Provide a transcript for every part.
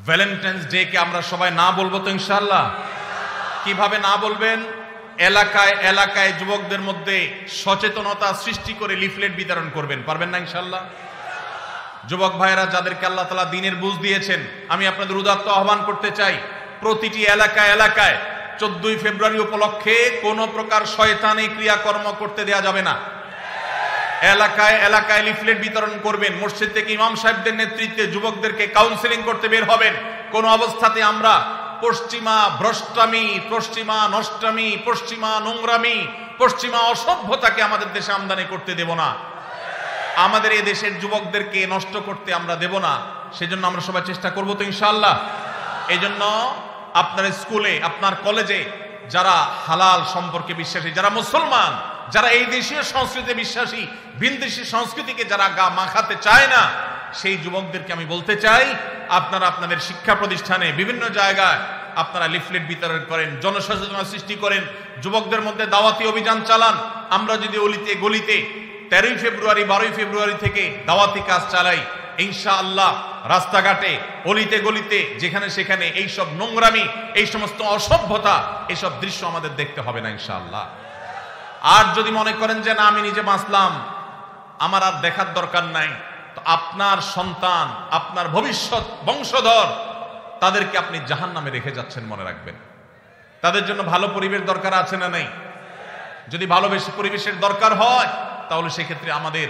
Valentine's day কে আমরা সবাই না বলবো তো ইনশাআল্লাহ? কিভাবে না বলবেন? এলাকায় এলাকায় যুবকদের মধ্যে সচেতনতা সৃষ্টি করে লিফলেট বিতরণ করবেন, পারবেন না ইনশাআল্লাহ? যুবক ভাইরা যাদেরকে আল্লাহ তাআলা দ্বীনের বুঝ দিয়েছেন, আমি আপনাদের উদাত্ত আহ্বান করতে চাই, প্রতিটি এলাকায় এলাকায় 14ই ফেব্রুয়ারি উপলক্ষে কোনো প্রকার শয়তানি ক্রিয়াকর্ম করতে দেয়া যাবে না। এলাকায় এলাকায় লিফলেট বিতরণ করবেন। মসজিদ থেকে ইমাম সাহেবদের নেতৃত্বে যুবকদেরকে কাউন্সেলিং করতে বের হবেন। কোন অবস্থাতে আমরা পশ্চিমা ভ্রষ্টামি, পশ্চিমা নষ্টামি, পশ্চিমা নোংরামি, পশ্চিমা অসভ্যতাকে আমাদের দেশে আমদানি করতে দেব না। আমাদের এই দেশের যুবকদেরকে নষ্ট করতে আমরা দেব না। সেজন্য আমরা সবাই চেষ্টা করব তো ইনশাআল্লাহ। এই জন্য আপনার স্কুলে, আপনার কলেজে যারা হালাল সম্পর্কে বিশ্বাসী, যারা মুসলমান, যারা এই দেশীয় সংস্কৃতিতে বিশ্বাসী, ভিনদেশী সংস্কৃতিকে যারা গা মাখাতে চায় না, সেই যুবকদেরকে আমি বলতে চাই, আপনারা আপনাদের শিক্ষা প্রতিষ্ঠানে বিভিন্ন জায়গায় আপনারা লিফলেট বিতরণ করেন, জনসচেতনতা সৃষ্টি করেন, যুবকদের মধ্যে দাওয়াতি অভিযান চালান। আমরা যদি অলিতে গলিতে 13ই ফেব্রুয়ারি 12ই ফেব্রুয়ারি থেকে দাওয়াতি কাজ চালাই, ইনশাআল্লাহ রাস্তাঘাটে অলিতে গলিতে যেখানে সেখানে এইসব নোংরামি, এই সমস্ত অসভ্যতা, এইসব দৃশ্য আমাদের দেখতে হবে না ইনশাআল্লাহ। আর যদি মনে করেন যে না আমি নিজে বাঁচলাম, আমার আর দেখার দরকার নাই, তো আপনার সন্তান, আপনার ভবিষ্যৎ বংশধর, তাদেরকে আপনি জাহান্নামে রেখে যাচ্ছেন, মনে রাখবেন। তাদের জন্য ভালো পরিবেশ দরকার আছে না নেই? যদি ভালো পরিবেশের দরকার হয়, তাহলে সেক্ষেত্রে আমাদের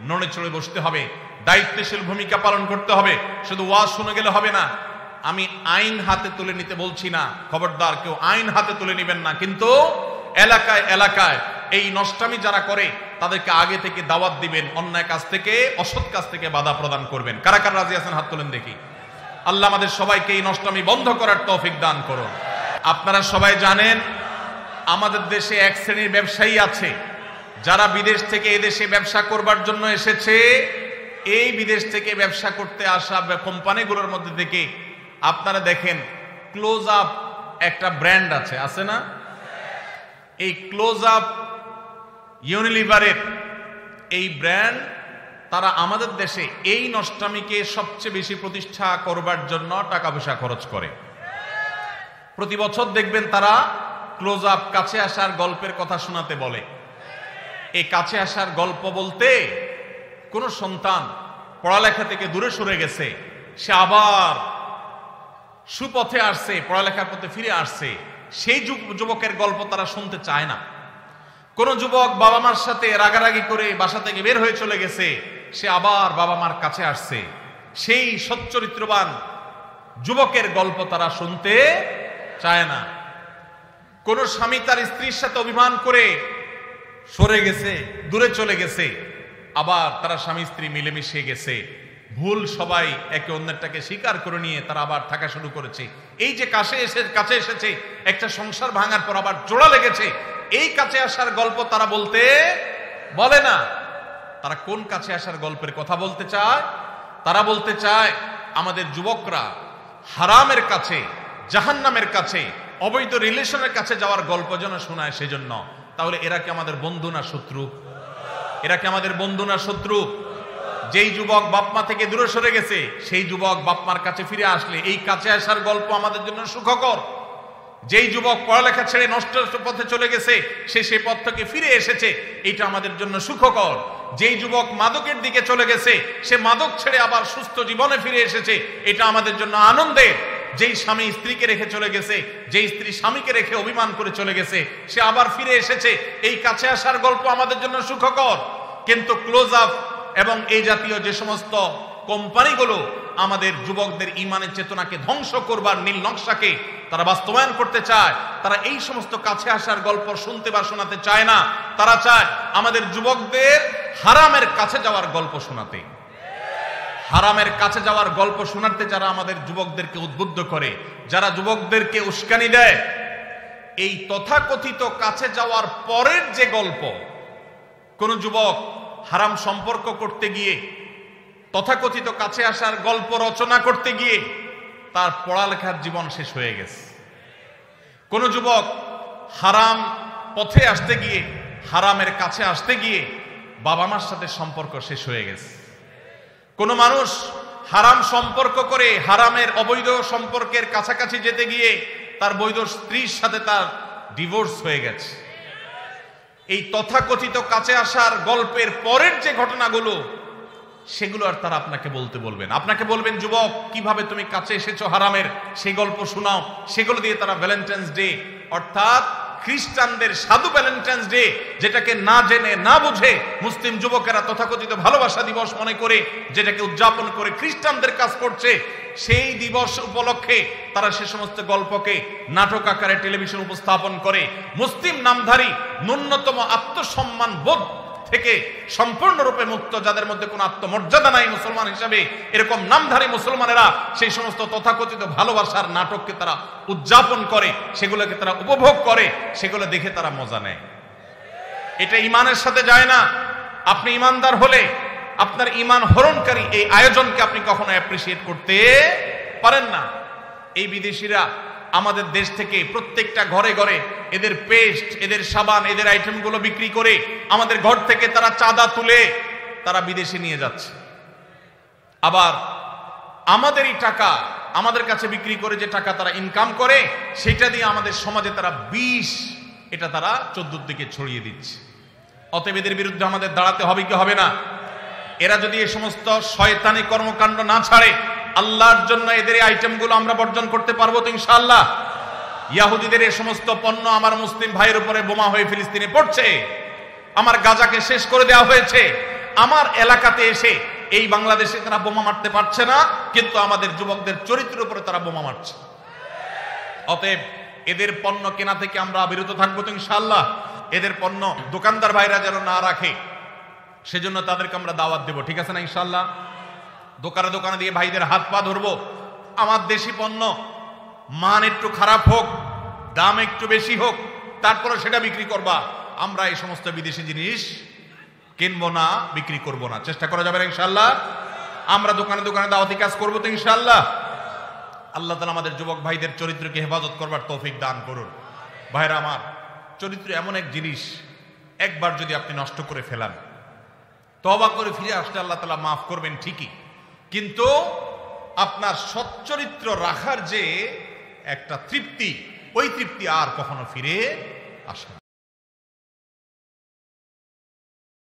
নড়ে চড়ে বসতে হবে, দায়িত্বশীল ভূমিকা পালন করতে হবে। শুধু ওয়াজ শুনে গেলে হবে না। আমি আইন হাতে তুলে নিতে বলছি না, খবরদার কেউ আইন হাতে তুলে নেবেন না, কিন্তু এলাকায় এলাকায় এই নষ্টামি যারা করে তাদেরকে আগে থেকে দাওয়াত দিবেন, অন্যায় কাজ থেকে, অসৎ কাজ থেকে বাধা প্রদান করবেন। কারা কারা রাজি আছেন হাত তোলেন দেখি। আল্লাহ আমাদের সবাইকে এই নষ্টামি বন্ধ করার তৌফিক দান করুন। আপনারা সবাই জানেন আমাদের দেশে এক শ্রেণীর ব্যবসায়ী আছে যারা বিদেশ থেকে এদেশে ব্যবসা করবার জন্য এসেছে। এই বিদেশ থেকে ব্যবসা করতে আসা কোম্পানিগুলোর মধ্যে থেকে আপনারা দেখেন ক্লোজ আপ একটা ব্র্যান্ড আছে না? এই ক্লোজ আপ ইউনিলিভারের এই ব্র্যান্ড, তারা আমাদের দেশে এই নষ্টামিকে সবচেয়ে বেশি প্রতিষ্ঠা করবার জন্য টাকা পয়সা খরচ করে। প্রতি বছর দেখবেন তারা ক্লোজ আপ কাছে আসার গল্পের কথা শোনাতে বলে। এই কাছে আসার গল্প বলতে কোন সন্তান পড়ালেখা থেকে দূরে সরে গেছে, সে আবার সুপথে আসছে, পড়ালেখার পথে ফিরে আসছে, সেই যুবকের গল্প তারা শুনতে চায় না। কোন যুবক বাবা মার সাথে রাগারাগি করে বাসা থেকে বের হয়ে চলে গেছে, সে আবার বাবা মার কাছে আসছে, সেই সচ্চরিত্রবান যুবকের গল্প তারা শুনতে চায় না। কোন স্বামী তার স্ত্রীর সাথে অভিমান করে সরে গেছে, দূরে চলে গেছে, আবার তারা স্বামী স্ত্রী মিলেমিশে গেছে, ভুল সবাই একে অন্যটাকে স্বীকার করে নিয়ে তারা আবার থাকা শুরু করেছে। এই যে কাছে এসেছে, একটা সংসার ভাঙার পর আবার জোড়া লেগেছে, এই কাছে আসার গল্প তারা বলে না। তারা কোন কাছে আসার গল্পের কথা বলতে চায়? তারা বলতে চায় আমাদের যুবকরা হারামের কাছে, জাহান্নামের কাছে, অবৈধ রিলেশনের কাছে যাওয়ার গল্প যেন শোনায় সেজন্য। তাহলে এরা কি আমাদের বন্ধু না শত্রু? এরা কি আমাদের বন্ধু না শত্রু? যেই যুবক বাপমা থেকে দূরে সরে গেছে, সেই যুবক বাপমার কাছে ফিরে আসলে এই কাছে আসার গল্প আমাদের জন্য সুখকর। যেই যুবক পড়ালেখা ছেড়ে নষ্ট পথে চলে গেছে, সে সেই পথ থেকে ফিরে এসেছে, এটা আমাদের জন্য সুখকর। যেই যুবক মাদকের দিকে চলে গেছে, সে মাদক ছেড়ে আবার সুস্থ জীবনে ফিরে এসেছে, এটা আমাদের জন্য আনন্দের। যেই স্বামী স্ত্রীকে রেখে চলে গেছে, যেই স্ত্রী স্বামীকে রেখে অভিমান করে চলে গেছে, সে আবার ফিরে এসেছে, এই কাছে আসার গল্প আমাদের জন্য সুখকর। কিন্তু ক্লোজ আপ এবং এই জাতীয় যে সমস্ত কোম্পানিগুলো আমাদের যুবকদের ইমানের চেতনাকে ধ্বংস করবার নীল নকশাকে তারা বাস্তবায়ন করতে চায়, তারা এই সমস্ত কাছে আসার গল্প শুনতে বা শোনাতে চায় না। তারা চায় আমাদের যুবকদের হারামের কাছে যাওয়ার গল্প শোনাতে। হারামের কাছে যাওয়ার গল্প শোনাতে যারা আমাদের যুবকদেরকে উদ্বুদ্ধ করে, যারা যুবকদেরকে উস্কানি দেয়, এই তথাকথিত কাছে যাওয়ার পরের যে গল্প, কোন যুবক হারাম সম্পর্ক করতে গিয়ে, তথাকথিত কাছে আসার গল্প রচনা করতে গিয়ে তার পড়ালেখার জীবন শেষ হয়ে গেছে। কোন যুবক হারাম পথে আসতে গিয়ে, হারামের কাছে আসতে গিয়ে বাবা মার সাথে সম্পর্ক শেষ হয়ে গেছে। কোন মানুষ হারাম সম্পর্ক করে হারামের অবৈধ সম্পর্কের কাছাকাছি যেতে গিয়ে তার বৈধ স্ত্রীর সাথে তার ডিভোর্স হয়ে গেছে। এই তথাকথিত কাছে আসার গল্পের পরের যে ঘটনাগুলো, সেগুলো আর তারা আপনাকে বলবেন। আপনাকে বলবেন, যুবক কিভাবে তুমি কাছে এসেছো হারামের, সেই গল্প শোনাও। সেগুলো দিয়ে তারা ভ্যালেন্টাইন্স ডে, অর্থাৎ খ্রিস্টানদের সাধু ভ্যালেন্টাইন্স ডে, যেটাকে না জেনে না বুঝে মুসলিম যুবকেরা তথাকথিত ভালোবাসা দিবস মনে করে যেটাকে উদযাপন করে খ্রিস্টানদের কাজ করছে, সেই দিবস উপলক্ষে তারা সে সমস্ত গল্পকে নাটক আকারে টেলিভিশন উপস্থাপন করে। মুসলিম নামধারী ন্যূনতম আত্মসম্মান বোধ থেকে সম্পূর্ণরূপে মুক্ত, যাদের মধ্যে কোনো আত্মমর্যাদা নাই মুসলমান হিসাবে, এরকম নামধারী মুসলমানেরা সেই সমস্ত তথাকথিত ভালোবাসার নাটককে তারা উদযাপন করে, সেগুলোকে তারা উপভোগ করে, সেগুলো দেখে তারা মজা নেয়। এটা ঈমানের সাথে যায় না। আপনি ঈমানদার হলে আপনার ঈমান হরণকারী এই আয়োজনকে আপনি কখনো অ্যাপ্রিসিয়েট করতে পারেন না। এই বিদেশিরা আমাদের দেশ থেকে প্রত্যেকটা ঘরে ঘরে এদের পেস্ট, এদের সাবান, এদের আইটেমগুলো বিক্রি করে আমাদের ঘর থেকে তারা চাঁদা তুলে তারা বিদেশে নিয়ে যাচ্ছে। আবার আমাদেরই টাকা আমাদের কাছে বিক্রি করে যে টাকা তারা ইনকাম করে, সেটা দিয়ে আমাদের সমাজে তারা বিষ, এটা তারা চতুর্দিকে ছড়িয়ে দিচ্ছে। অতএব এদের বিরুদ্ধে আমাদের দাঁড়াতে হবে কি হবে না? এরা যদি এই সমস্ত শয়তানি কর্মকাণ্ড না ছাড়ে, আল্লাহর জন্য এদের এই আইটেমগুলো আমরা বর্জন করতে পারবো তো ইনশাআল্লাহ? ইহুদিদের এই সমস্ত পণ্য আমার মুসলিম ভাইয়ের উপরে বোমা হয়ে ফিলিস্তিনে পড়ছে, আমার গাজাকে শেষ করে দেওয়া হয়েছে। আমার এলাকাতে এসে এই বাংলাদেশে তারা বোমা মারতে পারছে না, কিন্তু আমাদের যুবকদের চরিত্রের উপরে তারা বোমা মারছে। অতএব এদের পণ্য কেনা থেকে আমরা বিরত থাকবো তো ইনশাআল্লাহ। এদের পণ্য দোকানদার ভাইরা যেন না রাখে, সেজন্য তাদেরকে আমরা দাওয়াত দেব, ঠিক আছে না ইনশাআল্লাহ? দোকানে দোকানে দিয়ে ভাইদের হাত পা ধরবো। আমার দেশি পণ্য মান একটু খারাপ হোক, দাম একটু বেশি হোক, তারপরে সেটা বিক্রি করবা। আমরা এই সমস্ত বিদেশি জিনিস কিনবো না, বিক্রি করব না। চেষ্টা করা যাবে না ইনশাআল্লাহ? আমরা দোকানে দোকানে দাওয়াতি কাজ করবো তো ইনশাআল্লাহ? আল্লাহ তাআলা আমাদের যুবক ভাইদের চরিত্রকে হেফাজত করবার তৌফিক দান করুন। ভাইরা আমার, চরিত্র এমন এক জিনিস, একবার যদি আপনি নষ্ট করে ফেলান, তওবা করে ফিরে আসলে আল্লাহ তাআলা মাফ করবেন ঠিকই, কিন্তু আপনার সচ্চরিত্র রাখার যে একটা তৃপ্তি, ওই তৃপ্তি আর কখনো ফিরে আসে না।